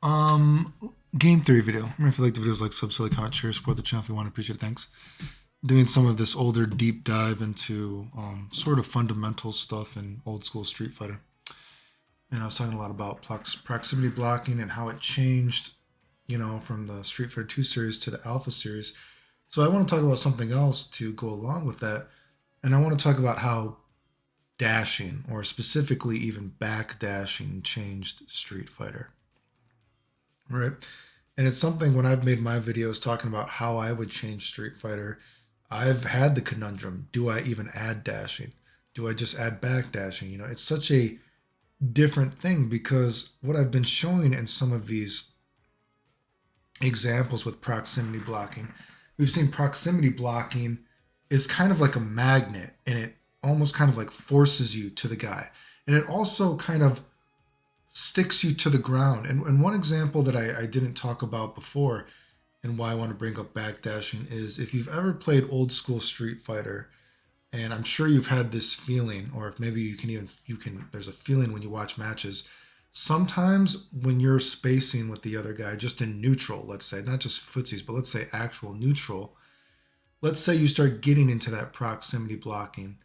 Um, Game theory video. If you like the videos, like sub, silly, comment, share, support the channel if you want to. Appreciate it. Thanks. Doing some of this older deep dive into sort of fundamental stuff in old school Street Fighter. And I was talking a lot about proximity blocking and how it changed, from the Street Fighter 2 series to the Alpha series. So I want to talk about something else to go along with that. And I want to talk about how dashing, or specifically even back dashing, changed Street Fighter. Right. And it's something when I've made my videos talking about how I would change Street Fighter, I've had the conundrum. Do I even add dashing? Do I just add back dashing? It's such a different thing because what I've been showing in some of these examples with proximity blocking, we've seen proximity blocking is kind of like a magnet and it almost kind of like forces you to the guy. And it also kind of sticks you to the ground. And one example that I didn't talk about before and why I want to bring up backdashing is if you've ever played old school Street Fighter, and I'm sure you've had this feeling, or if maybe there's a feeling when you watch matches. Sometimes when you're spacing with the other guy, just in neutral, let's say, not just footsies, but let's say actual neutral, let's say you start getting into that proximity blocking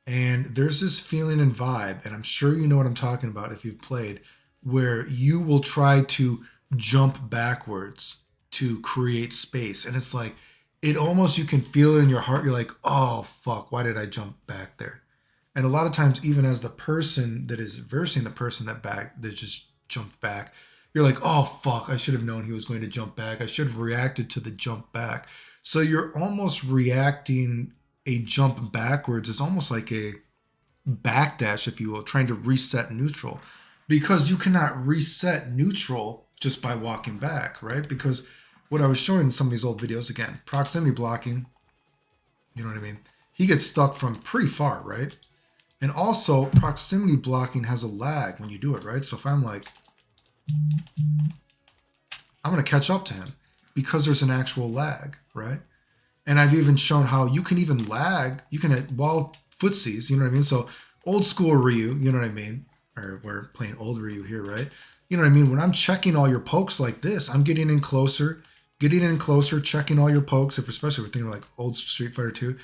and there's this feeling and vibe, and I'm sure you know what I'm talking about if you've played, where you will try to jump backwards to create space. And it's like, it almost, you can feel it in your heart. You're like, oh, fuck, why did I jump back there? And a lot of times, even as the person that is versing the person that just jumped back, you're like, oh, fuck, I should have known he was going to jump back. I should have reacted to the jump back. So you're almost reacting a jump backwards is almost like a backdash, if you will, trying to reset neutral because you cannot reset neutral just by walking back, right? Because what I was showing in some of these old videos, again, proximity blocking, you know what I mean? He gets stuck from pretty far, right? And also, proximity blocking has a lag when you do it, right? So if I'm like, I'm going to catch up to him because there's an actual lag, right? And I've even shown how you can even lag. You can, while footsies, you know what I mean? So old school Ryu, you know what I mean? Or we're playing old Ryu here, right? You know what I mean? When I'm checking all your pokes like this, I'm getting in closer, checking all your pokes, if especially if we're thinking like old Street Fighter 2.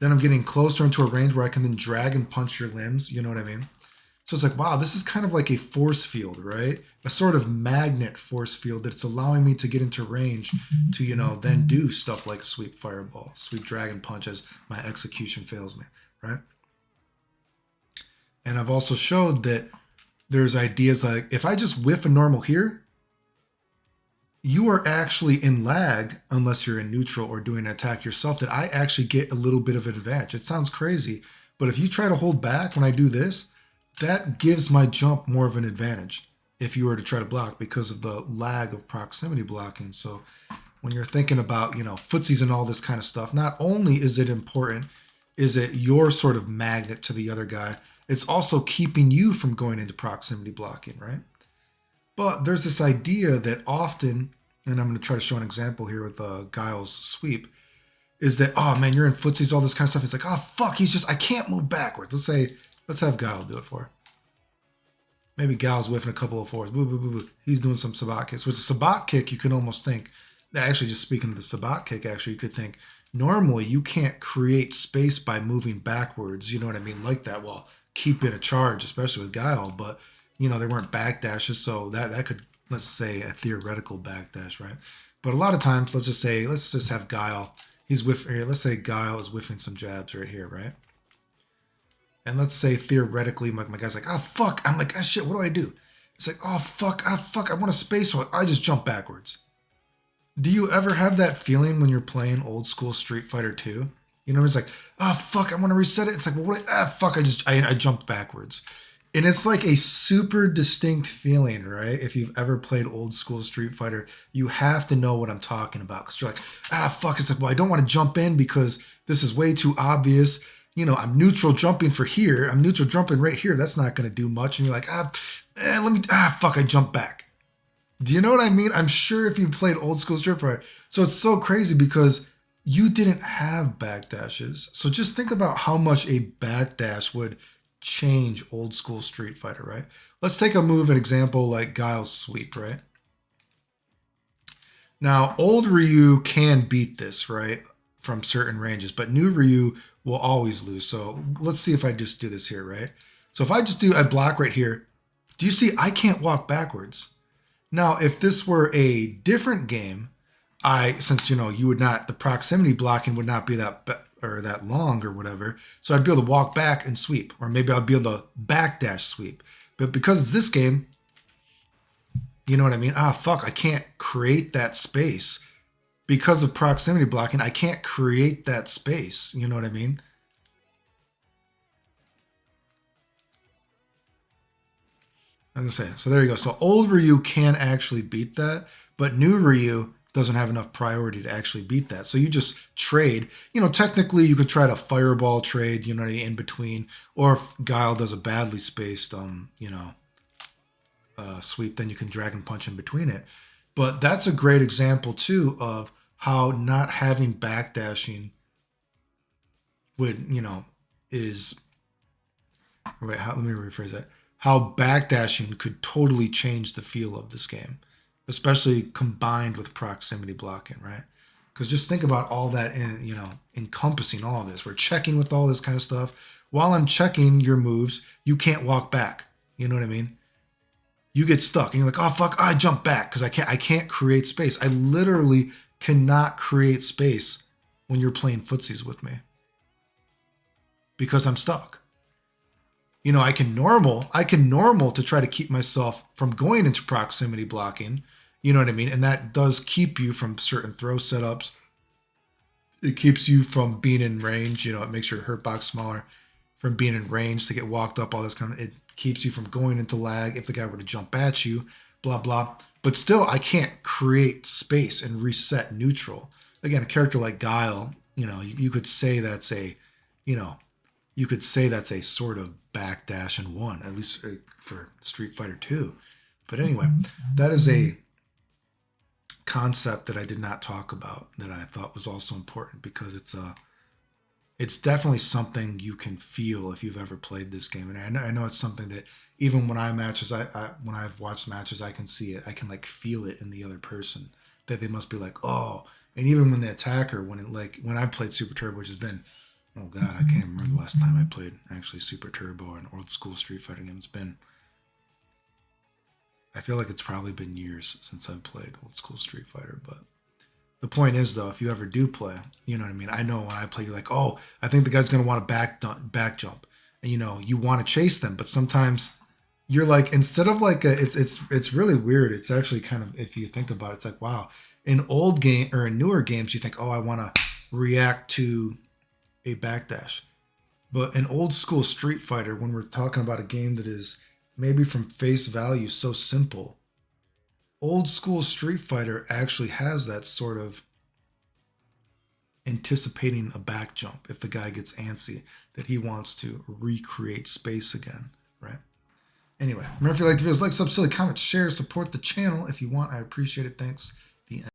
Then I'm getting closer into a range where I can then drag and punch your limbs, you know what I mean? So it's like, wow, this is kind of like a force field, right? A sort of magnet force field that's allowing me to get into range to, then do stuff like sweep fireball, sweep dragon punch as my execution fails me, right? And I've also showed that there's ideas like if I just whiff a normal here, you are actually in lag unless you're in neutral or doing an attack yourself, that I actually get a little bit of an advantage. It sounds crazy, but if you try to hold back when I do this, that gives my jump more of an advantage if you were to try to block because of the lag of proximity blocking. So when you're thinking about, footsies and all this kind of stuff, not only is it important, is it your sort of magnet to the other guy, it's also keeping you from going into proximity blocking, right? But there's this idea that often, and I'm going to try to show an example here with Guile's sweep, is that, oh man, you're in footsies, all this kind of stuff. It's like, oh fuck, I can't move backwards. Let's have Guile do it for her. Maybe Guile's whiffing a couple of fours. Boo, boo, boo, boo. He's doing some sabbat kicks. With a sabbat kick, you can almost think, actually, just speaking of the sabbat kick, actually, you could think, normally you can't create space by moving backwards, you know what I mean, like that, while keeping a charge, especially with Guile. But, there weren't backdashes, so that could, let's say, a theoretical backdash, right? But a lot of times, let's just have Guile. Let's say Guile is whiffing some jabs right here, right? And let's say theoretically, my guy's like, oh, fuck. I'm like, oh, shit, what do I do? It's like, oh, fuck, I want a space one. I just jump backwards. Do you ever have that feeling when you're playing old school Street Fighter 2? It's like, oh, fuck, I want to reset it. It's like, well, fuck, I jumped backwards. And it's like a super distinct feeling, right? If you've ever played old school Street Fighter, you have to know what I'm talking about. Because you're like, fuck. It's like, well, I don't want to jump in because this is way too obvious. I'm neutral jumping for here. I'm neutral jumping right here. That's not going to do much. And you're like, fuck, I jump back. Do you know what I mean? I'm sure if you played old school Street Fighter. So it's so crazy because you didn't have backdashes. So just think about how much a backdash would change old school Street Fighter, right? Let's take a move, an example like Guile's sweep, right? Now, old Ryu can beat this, right? From certain ranges, but new Ryu will always lose. So let's see if I just do this here, right? So if I just do a block right here, do you see I can't walk backwards? Now, if this were a different game, since you would not, the proximity blocking would not be or that long or whatever, so I'd be able to walk back and sweep, or maybe I'd be able to backdash sweep. But because it's this game, you know what I mean? Ah, fuck, I can't create that space because of proximity blocking. I can't create that space. You know what I mean? I'm gonna say. So there you go. So old Ryu can actually beat that, but new Ryu doesn't have enough priority to actually beat that. So you just trade. Technically you could try to fireball trade, in between. Or if Guile does a badly spaced sweep, then you can dragon punch in between it. But that's a great example too of how not having backdashing would, is wait, let me rephrase that. How backdashing could totally change the feel of this game, especially combined with proximity blocking, right? Because just think about all that encompassing all of this. We're checking with all this kind of stuff. While I'm checking your moves, you can't walk back. You know what I mean? You get stuck and you're like, oh fuck, I jump back because I can't create space. I literally cannot create space when you're playing footsies with me because I'm stuck. I can normal to try to keep myself from going into proximity blocking. You know what I mean? And that does keep you from certain throw setups. It keeps you from being in range. It makes your hurt box smaller from being in range to get walked up, all this kind of, it keeps you from going into lag if the guy were to jump at you, blah, blah. But still, I can't create space and reset neutral. Again, a character like Guile, you could say that's a sort of backdash and one, at least for Street Fighter 2. But anyway, that is a concept that I did not talk about that I thought was also important because it's definitely something you can feel if you've ever played this game. And I know it's something that even when when I've watched matches, I can see it. I can like feel it in the other person that they must be like, oh. And even when the attacker, when I played Super Turbo, which has been, oh god, I can't remember the last time I played actually Super Turbo or an old school Street Fighter game. I feel like it's probably been years since I've played old school Street Fighter, but the point is, though, if you ever do play, you know what I mean? I know when I play, you're like, oh, I think the guy's going to want to back jump. And, you want to chase them. But sometimes you're like, instead of like, it's really weird. It's actually kind of, if you think about it, it's like, wow. In old game or in newer games, you think, oh, I want to react to a backdash. But in old school Street Fighter, when we're talking about a game that is maybe from face value so simple, old school Street Fighter actually has that sort of anticipating a back jump if the guy gets antsy that he wants to recreate space again, right? Anyway, remember if you like the videos, like, sub, silly, comment, share, support the channel if you want. I appreciate it. Thanks. The end.